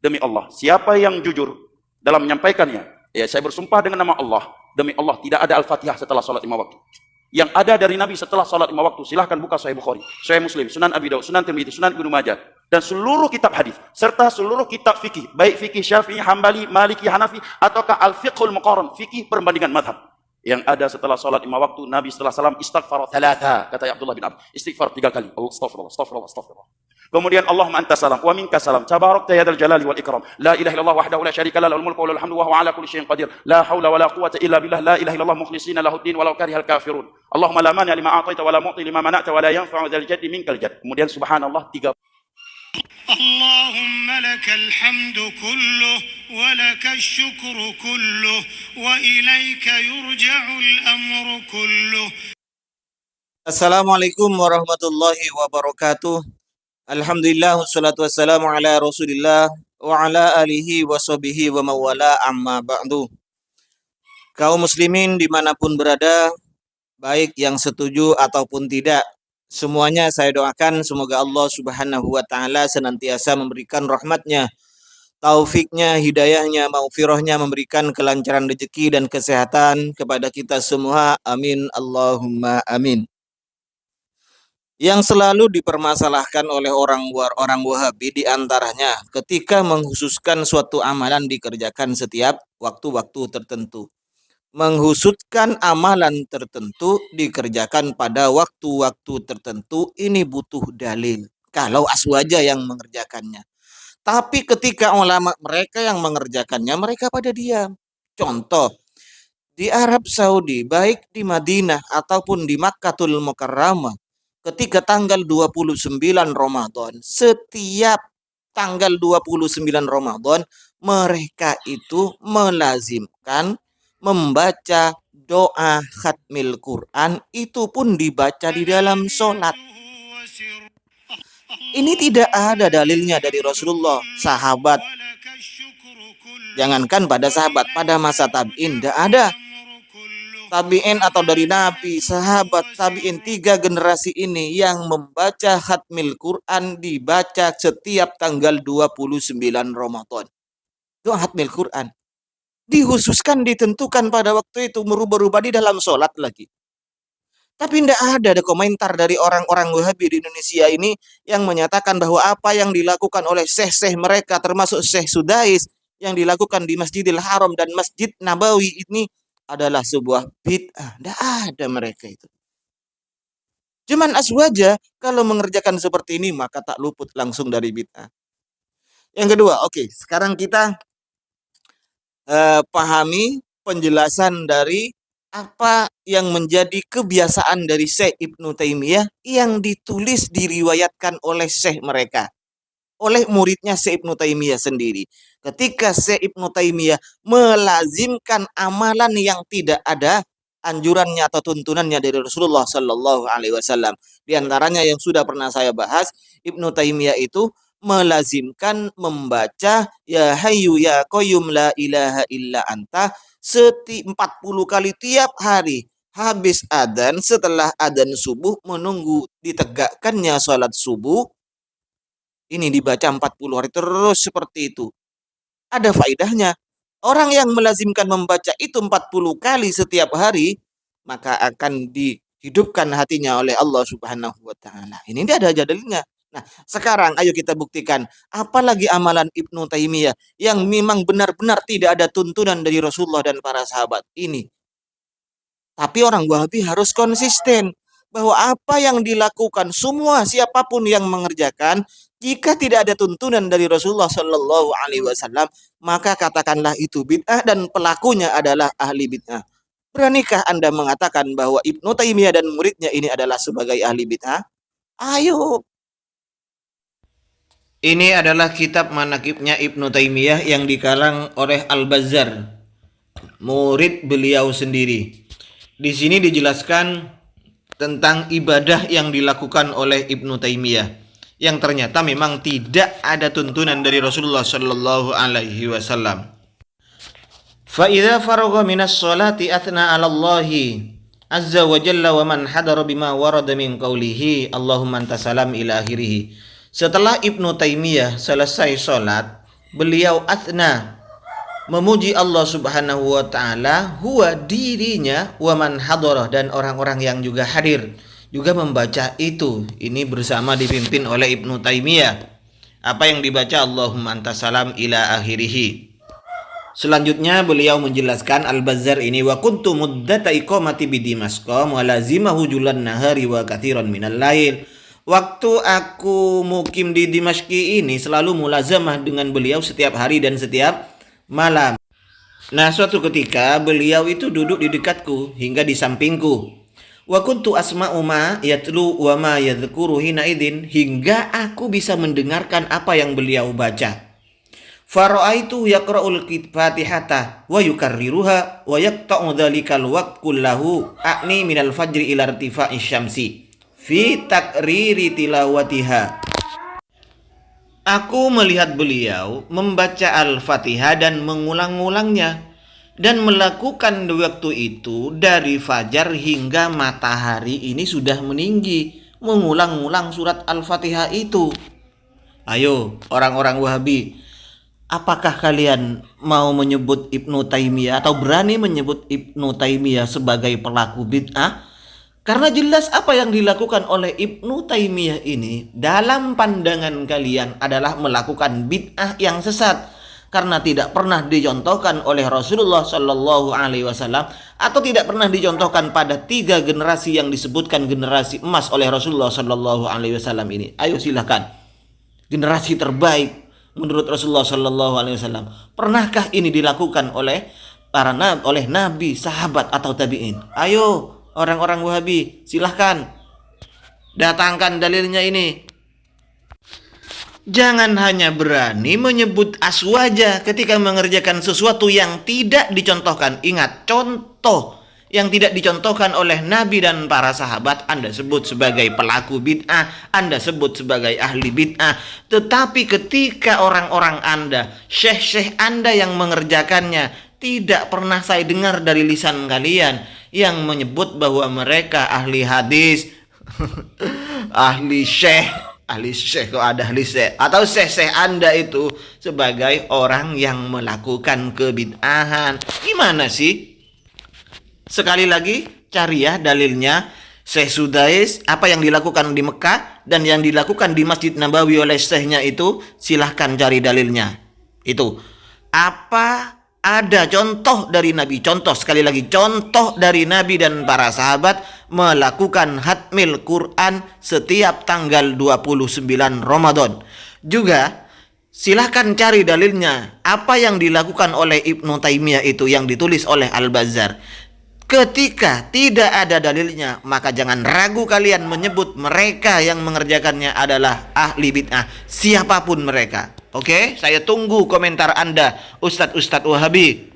demi Allah, siapa yang jujur dalam menyampaikannya, ya saya bersumpah dengan nama Allah, demi Allah tidak ada Al-Fatihah setelah salat 5 waktu. Yang ada dari Nabi setelah salat 5 waktu, silahkan buka Sahih Bukhari, Sahih Muslim, Sunan Abi Daud, Sunan Tirmidzi, Sunan Ibnu Majah, dan seluruh kitab hadis serta seluruh kitab fikih, baik fikih Syafi'i, Hambali, Maliki, Hanafi, ataukah Al-Fiqhul Muqarran, fikih perbandingan mazhab. Yang ada setelah salat 5 waktu, Nabi setelah salam istighfar 3, kata Abdullah bin Abbas, istighfar 3 kali. Astagfirullah, astagfirullah, astagfirullah. Kemudian Allahumma anta salam wa minka salam tabarakta ya dzal jalali wal ikram la ilaha illallah wahdahu la syarika lahu lahul mulku wa lahul hamdu wa huwa ala kulli syai'in qadir la haula wa la quwwata illa billah la ilaha illallah mukhlishina lahuddin walau karihal kafirun Allahumma la mani lima a'taita wa la mu'ti lima mana'ta wa la yanfa'u dzal jaddi minkal jadd. Kemudian subhanallah 3. اللهم لك الحمد كله ولك الشكر كله وإليك يرجع الأمر كله. Assalamualaikum warahmatullahi wabarakatuh. Alhamdulillah wassalatu wassalamu ala Rasulillah wa ala alihi wa sahbihi wa mawala amma ba'du. Kaum muslimin dimanapun berada, baik yang setuju ataupun tidak, semuanya saya doakan semoga Allah subhanahu wa ta'ala senantiasa memberikan rahmatnya, taufiknya, hidayahnya, maghfirahnya, memberikan kelancaran rezeki dan kesehatan kepada kita semua. Amin Allahumma amin. Yang selalu dipermasalahkan oleh orang Wahabi di antaranya ketika menghususkan suatu amalan dikerjakan setiap waktu-waktu tertentu. Menghususkan amalan tertentu dikerjakan pada waktu-waktu tertentu, ini butuh dalil kalau aswaja yang mengerjakannya. Tapi ketika ulama mereka yang mengerjakannya, mereka pada diam. Contoh, di Arab Saudi, baik di Madinah ataupun di Makkatul Mukarramah, ketika tanggal 29 Ramadan, setiap tanggal 29 Ramadan, mereka itu melazimkan membaca doa khatmil Quran, itu pun dibaca di dalam sholat. Ini tidak ada dalilnya dari Rasulullah, sahabat. Jangankan pada sahabat, pada masa tabi'in tidak ada. Tabi'in atau dari Nabi, sahabat, tabi'in, 3 generasi ini yang membaca khatmil Quran dibaca setiap tanggal 29 Ramadan. Doa khatmil Quran dihususkan, ditentukan pada waktu itu, merubah-rubah di dalam sholat lagi. Tapi tidak ada komentar dari orang-orang Wahabi di Indonesia ini yang menyatakan bahwa apa yang dilakukan oleh syekh-syekh mereka, termasuk Syekh Sudais, yang dilakukan di Masjidil Haram dan Masjid Nabawi ini adalah sebuah bid'ah. Tidak ada mereka itu. Cuman aswaja kalau mengerjakan seperti ini maka tak luput langsung dari bid'ah. Yang kedua, oke, sekarang kita pahami penjelasan dari apa yang menjadi kebiasaan dari Syekh Ibnu Taimiyah yang ditulis, diriwayatkan oleh syekh mereka, oleh muridnya Syekh Ibnu Taimiyah sendiri. Ketika Syekh Ibnu Taimiyah melazimkan amalan yang tidak ada anjurannya atau tuntunannya dari Rasulullah Sallallahu Alaihi Wasallam. Di antaranya yang sudah pernah saya bahas, Ibnu Taimiyah itu melazimkan membaca Ya Hayyu Ya Qayyum La Ilaha Illa Anta 40 kali tiap hari. Habis adzan, setelah adzan subuh, menunggu ditegakkannya sholat subuh, ini dibaca 40 hari terus seperti itu. Ada faedahnya. Orang yang melazimkan membaca itu 40 kali setiap hari, maka akan dihidupkan hatinya oleh Allah Subhanahu wa ta'ala. Ini tidak ada dalilnya. Nah, sekarang ayo kita buktikan, apalagi amalan Ibnu Taimiyah yang memang benar-benar tidak ada tuntunan dari Rasulullah dan para sahabat ini. Tapi orang Wahabi harus konsisten bahwa apa yang dilakukan semua siapapun yang mengerjakan, jika tidak ada tuntunan dari Rasulullah Shallallahu Alaihi Wasallam, maka katakanlah itu bid'ah dan pelakunya adalah ahli bid'ah. Beranikah Anda mengatakan bahwa Ibnu Taimiyah dan muridnya ini adalah sebagai ahli bid'ah? Ayo. Ini adalah kitab manaqibnya Ibnu Taimiyah yang dikalang oleh Al-Bazzar, murid beliau sendiri. Di sini dijelaskan tentang ibadah yang dilakukan oleh Ibnu Taimiyah yang ternyata memang tidak ada tuntunan dari Rasulullah Shallallahu Alaihi Wasallam. Fa idza faragha minas sholati athna 'ala Allahi azza wa jalla wa man hadara bima warada min qawlihi Allahumma anta salam ila akhirih. Setelah Ibnu Taimiyah selesai sholat, beliau athna, memuji Allah Subhanahu wa taala, huwa dirinya, wa man hadarah, dan orang-orang yang juga hadir juga membaca itu. Ini bersama dipimpin oleh Ibnu Taimiyah. Apa yang dibaca? Allahumma antas salam ila akhirih. Selanjutnya beliau menjelaskan Al-Bazzar ini, wa kuntu muddata iqamati bi Dimasqa wa lazimahu julan nahari wa katsiran minal lail. Waktu aku mukim di Dimashq ini selalu mulazamah dengan beliau setiap hari dan setiap malam. Nah, suatu ketika beliau itu duduk di dekatku hingga di sampingku. Wa kuntu asma'u ma yatlu wa ma yadhkuru hina idin, hingga aku bisa mendengarkan apa yang beliau baca. Fara'aitu yaqra'ul Fatihata wa yukarriruha wa yaqta'u dhalikal waqt kullahu a'ni minal fajri ila irtifa'i syamsi fi takriri tilawatiha. Aku melihat beliau membaca Al-Fatihah dan mengulang-ulangnya, dan melakukan waktu itu dari fajar hingga matahari ini sudah meninggi, mengulang-ulang surat Al-Fatihah itu. Ayo orang-orang Wahabi, apakah kalian mau menyebut Ibnu Taimiyah atau berani menyebut Ibnu Taimiyah sebagai pelaku bid'ah? Karena jelas apa yang dilakukan oleh Ibnu Taimiyah ini dalam pandangan kalian adalah melakukan bid'ah yang sesat, karena tidak pernah dicontohkan oleh Rasulullah Shallallahu Alaihi Wasallam atau tidak pernah dicontohkan pada 3 generasi yang disebutkan generasi emas oleh Rasulullah Shallallahu Alaihi Wasallam ini. Ayo silahkan, generasi terbaik menurut Rasulullah Shallallahu Alaihi Wasallam. Pernahkah ini dilakukan oleh oleh nabi, sahabat atau tabiin? Ayo orang-orang Wahabi, silahkan datangkan dalilnya ini. Jangan hanya berani menyebut aswaja ketika mengerjakan sesuatu yang tidak dicontohkan. Ingat, contoh yang tidak dicontohkan oleh Nabi dan para sahabat, Anda sebut sebagai pelaku bid'ah, Anda sebut sebagai ahli bid'ah. Tetapi ketika orang-orang Anda, syekh-syekh Anda yang mengerjakannya, tidak pernah saya dengar dari lisan kalian yang menyebut bahwa mereka ahli hadis, ahli syekh kok ada ahli syekh, atau syekh Anda itu sebagai orang yang melakukan kebid'ahan. Gimana sih? Sekali lagi, cari ya dalilnya. Syekh Sudais, apa yang dilakukan di Mekah dan yang dilakukan di Masjid Nabawi oleh syekhnya itu, silahkan cari dalilnya. Itu apa? Ada contoh dari Nabi, contoh sekali lagi, contoh dari Nabi dan para sahabat melakukan hatmil Quran setiap tanggal 29 Ramadan. Juga silahkan cari dalilnya apa yang dilakukan oleh Ibnu Taimiyah itu yang ditulis oleh Al-Bazzar. Ketika tidak ada dalilnya, maka jangan ragu kalian menyebut mereka yang mengerjakannya adalah ahli bid'ah, siapapun mereka. Oke, saya tunggu komentar Anda, Ustadz Wahabi.